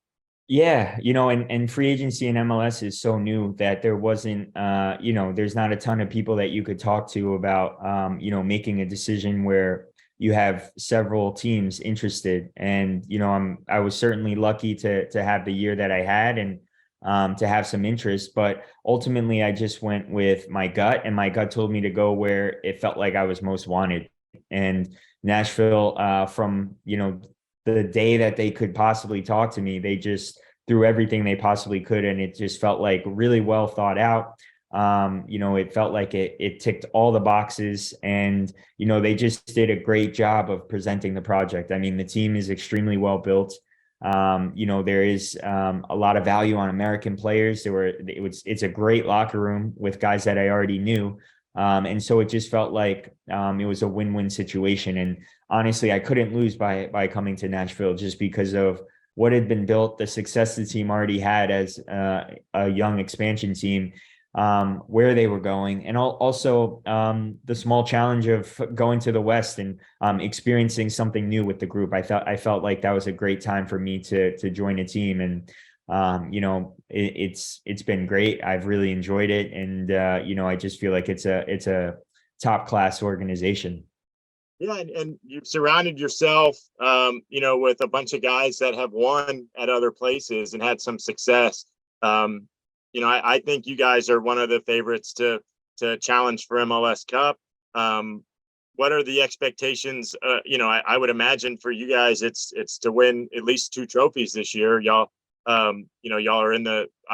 Yeah, and free agency in MLS is so new that there wasn't, there's not a ton of people that you could talk to about, making a decision where you have several teams interested. And, I was certainly lucky to have the year that I had and to have some interest, but ultimately I just went with my gut, and my gut told me to go where it felt like I was most wanted. And Nashville, from, the day that they could possibly talk to me, they just threw everything they possibly could. And it just felt like really well thought out. It felt like it ticked all the boxes, and, they just did a great job of presenting the project. I mean, the team is extremely well built. There is a lot of value on American players. It's a great locker room with guys that I already knew. And so it just felt like it was a win-win situation. And honestly, I couldn't lose by coming to Nashville just because of what had been built, the success the team already had as a young expansion team, where they were going, and also the small challenge of going to the West and experiencing something new with the group. I felt like that was a great time for me to join a team, and it's been great. I've really enjoyed it, and I just feel like it's a top class organization. Yeah, and you've surrounded yourself, with a bunch of guys that have won at other places and had some success. I think you guys are one of the favorites to challenge for MLS Cup. What are the expectations? I would imagine for you guys, it's to win at least 2 trophies this year. Y'all, y'all are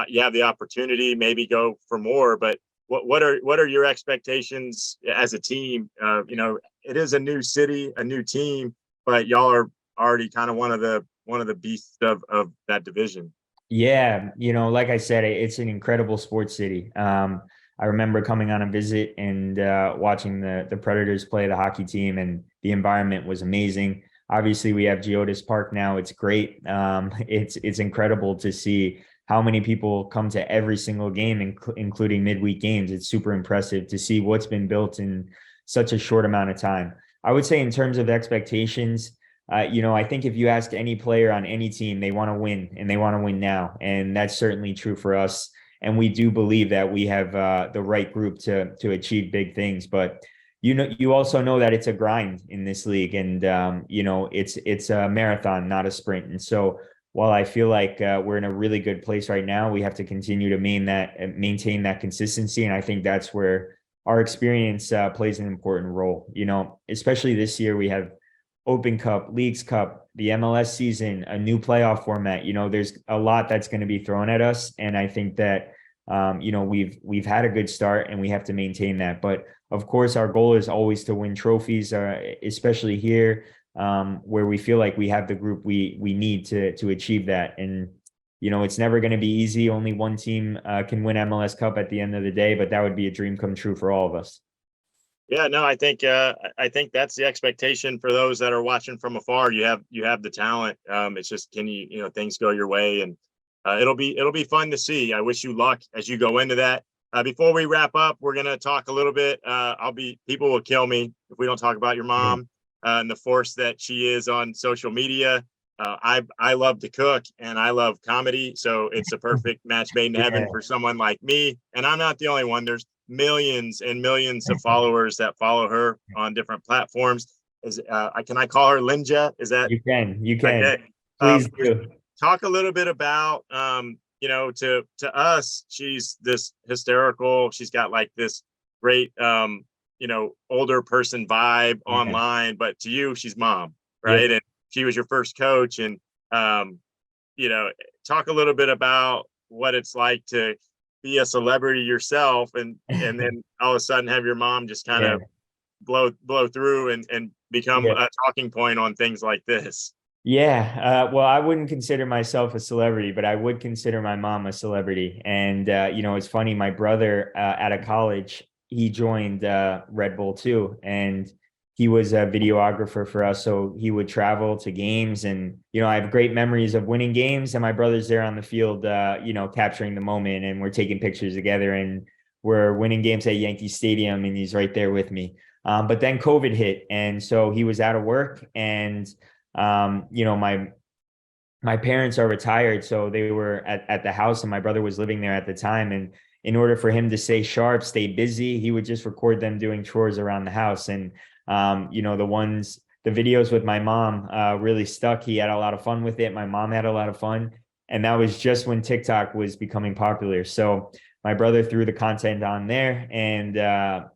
you have the opportunity, maybe go for more. But what are your expectations as a team? It is a new city, a new team, but y'all are already kind of one of the beasts of that division. Yeah, like I said, it's an incredible sports city. I remember coming on a visit and watching the Predators play the hockey team, and the environment was amazing. Obviously, we have Geodis Park now. It's great. It's incredible to see how many people come to every single game, including midweek games. It's super impressive to see what's been built in such a short amount of time. I would say in terms of expectations, I think if you ask any player on any team, they want to win, and they want to win now. And that's certainly true for us. And we do believe that we have the right group to achieve big things. But, you also know that it's a grind in this league, and, it's a marathon, not a sprint. And so while I feel like we're in a really good place right now, we have to continue to maintain that consistency. And I think that's where our experience plays an important role. Especially this year, we have Open Cup, Leagues Cup, the MLS season, a new playoff format. There's a lot that's going to be thrown at us, and I think that we've had a good start, and we have to maintain that. But of course, our goal is always to win trophies, especially here, where we feel like we have the group we need to achieve that. And it's never going to be easy. Only one team can win MLS Cup at the end of the day, but that would be a dream come true for all of us. Yeah, no, I think that's the expectation for those that are watching from afar. You have the talent. It's just, can things go your way, and it'll be fun to see. I wish you luck as you go into that. Before we wrap up, we're gonna talk a little bit. People will kill me if we don't talk about your mom and the force that she is on social media. I love to cook and I love comedy, so it's a perfect match made in heaven for someone like me. And I'm not the only one. millions and millions of followers that follow her on different platforms. Can I call her Linja? Is that You can. okay? Please do. Talk a little bit about, to us, she's this hysterical. She's got like this great, older person vibe online, but to you, she's mom, right? And she was your first coach, and talk a little bit about what it's like to be a celebrity yourself, and then all of a sudden have your mom just kind of blow through and become a talking point on things like this. Well, I wouldn't consider myself a celebrity, but I would consider my mom a celebrity. And, it's funny, my brother out of college, he joined Red Bull too. And he was a videographer for us. So he would travel to games, and, I have great memories of winning games, and my brother's there on the field, capturing the moment, and we're taking pictures together, and we're winning games at Yankee Stadium, and he's right there with me. But then COVID hit. And so he was out of work, and my parents are retired, so they were at the house, and my brother was living there at the time. And in order for him to stay sharp, stay busy, he would just record them doing chores around the house. And, the videos with my mom really stuck. He had a lot of fun with it. My mom had a lot of fun. And that was just when TikTok was becoming popular. So my brother threw the content on there, and,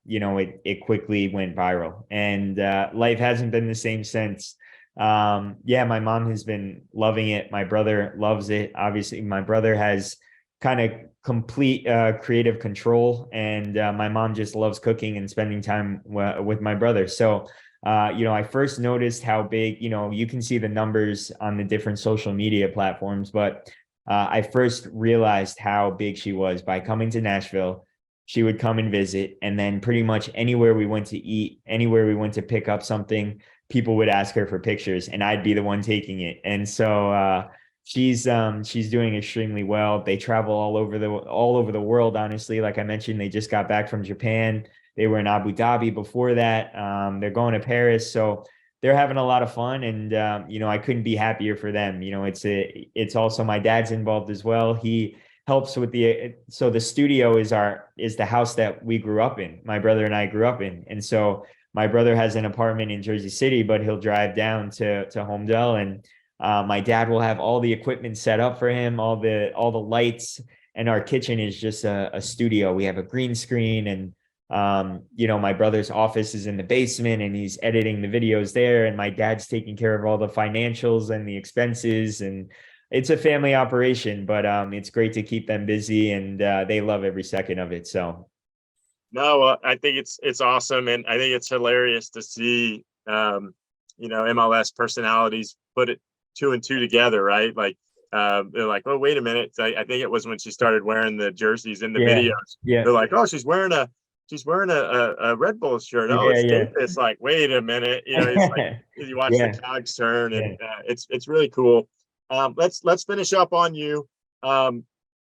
it quickly went viral, and life hasn't been the same since. My mom has been loving it. My brother loves it. Obviously, my brother has kind of complete creative control, and my mom just loves cooking and spending time with my brother. So, I first noticed how big, you can see the numbers on the different social media platforms, but I first realized how big she was by coming to Nashville. She would come and visit, and then pretty much anywhere we went to eat, anywhere we went to pick up something, people would ask her for pictures, and I'd be the one taking it. And so she's doing extremely well. They travel all over the world. Honestly, like I mentioned, they just got back from Japan. They were in Abu Dhabi before that. They're going to Paris, so they're having a lot of fun. And I couldn't be happier for them. It's also, my dad's involved as well. He helps with so the studio is the house that we grew up in. My brother and I grew up in, and so my brother has an apartment in Jersey City, but he'll drive down to Homedale, and my dad will have all the equipment set up for him, all the lights, and our kitchen is just a studio. We have a green screen, and my brother's office is in the basement, and he's editing the videos there, and my dad's taking care of all the financials and the expenses, and it's a family operation, but it's great to keep them busy, and they love every second of it. So. No, I think it's awesome, and I think it's hilarious to see, MLS personalities put it 2 and 2 together, right? Like, they're like, oh, wait a minute. I think it was when she started wearing the jerseys in the videos. Yeah. They're like, oh, she's wearing a Red Bull shirt. Oh, it's Davis. It's like, wait a minute. It's like you watch the cogs turn, and it's really cool. Let's finish up on you.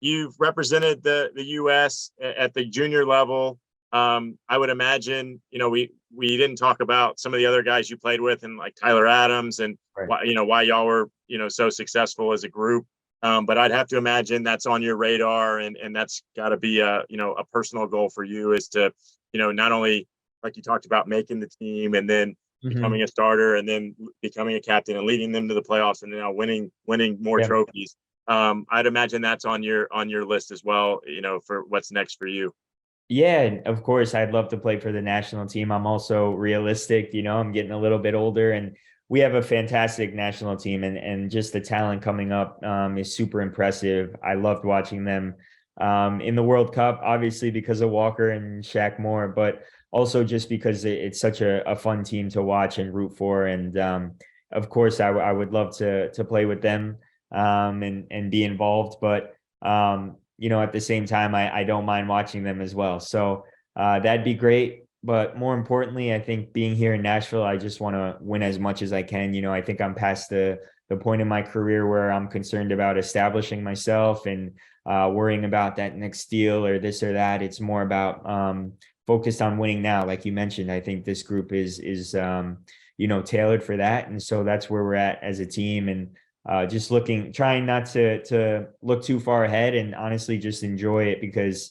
You've represented the U.S. at the junior level. I would imagine, we didn't talk about some of the other guys you played with, and like Tyler Adams, and why y'all were, so successful as a group. But I'd have to imagine that's on your radar, and that's got to be a personal goal for you, is to, not only, like you talked about, making the team, and then becoming a starter, and then becoming a captain and leading them to the playoffs, and now winning more trophies. I'd imagine that's on your list as well, for what's next for you. Yeah, of course, I'd love to play for the national team. I'm also realistic, I'm getting a little bit older, and we have a fantastic national team, and just the talent coming up is super impressive. I loved watching them in the World Cup, obviously because of Walker and Shaq Moore, but also just because it's such a fun team to watch and root for. And of course, I would love to play with them and be involved, but at the same time, I don't mind watching them as well. So that'd be great. But more importantly, I think being here in Nashville, I just want to win as much as I can. I think I'm past the point in my career where I'm concerned about establishing myself and worrying about that next deal or this or that. It's more about focused on winning now. Like you mentioned, I think this group is tailored for that. And so that's where we're at as a team. And just trying not to look too far ahead, and honestly just enjoy it, because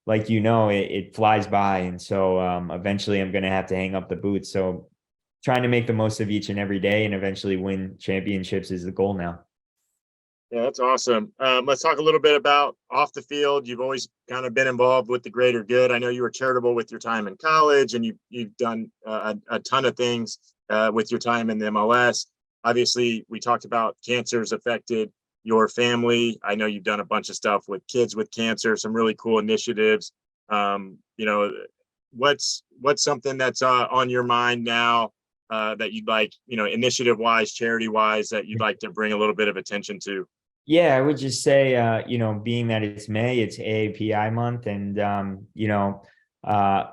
like, it flies by. And so eventually I'm going to have to hang up the boots. So trying to make the most of each and every day and eventually win championships is the goal now. Yeah, that's awesome. Let's talk a little bit about off the field. You've always kind of been involved with the greater good. I know you were charitable with your time in college, and you've done a ton of things with your time in the MLS. Obviously, we talked about cancer's affected your family. I know you've done a bunch of stuff with kids with cancer, some really cool initiatives. What's something that's on your mind now that you'd like, initiative wise, charity wise, that you'd like to bring a little bit of attention to? Yeah, I would just say, being that it's May, it's AAPI month, and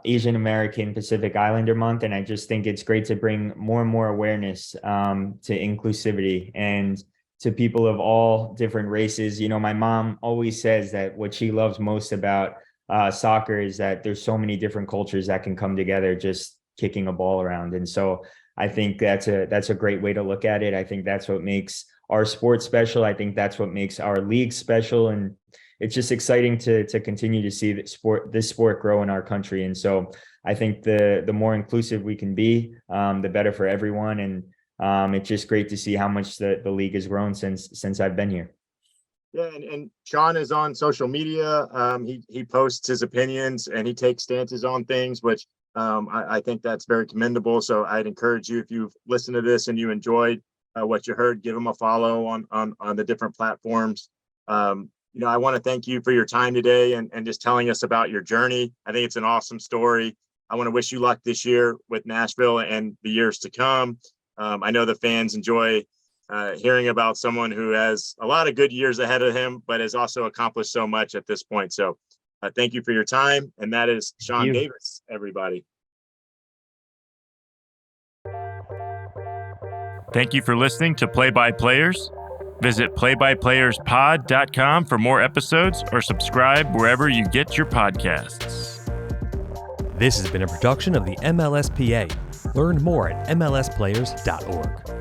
Asian American Pacific Islander month, and I just think it's great to bring more and more awareness to inclusivity and to people of all different races. My mom always says that what she loves most about soccer is that there's so many different cultures that can come together just kicking a ball around, and so I think that's a great way to look at it. I think that's what makes our sport special. I think that's what makes our league special. And it's just exciting to continue to see this sport grow in our country. And so I think the more inclusive we can be, the better for everyone. And it's just great to see how much the league has grown since I've been here. Yeah, and Sean is on social media. He posts his opinions and he takes stances on things, which I think that's very commendable. So I'd encourage you, if you've listened to this and you enjoyed what you heard, give him a follow on the different platforms. I want to thank you for your time today and just telling us about your journey. I think it's an awesome story. I want to wish you luck this year with Nashville and the years to come. I know the fans enjoy hearing about someone who has a lot of good years ahead of him, but has also accomplished so much at this point. So thank you for your time. And that is Sean Davis, everybody. Thank you for listening to Play by Players. Visit playbyplayerspod.com for more episodes or subscribe wherever you get your podcasts. This has been a production of the MLSPA. Learn more at mlsplayers.org.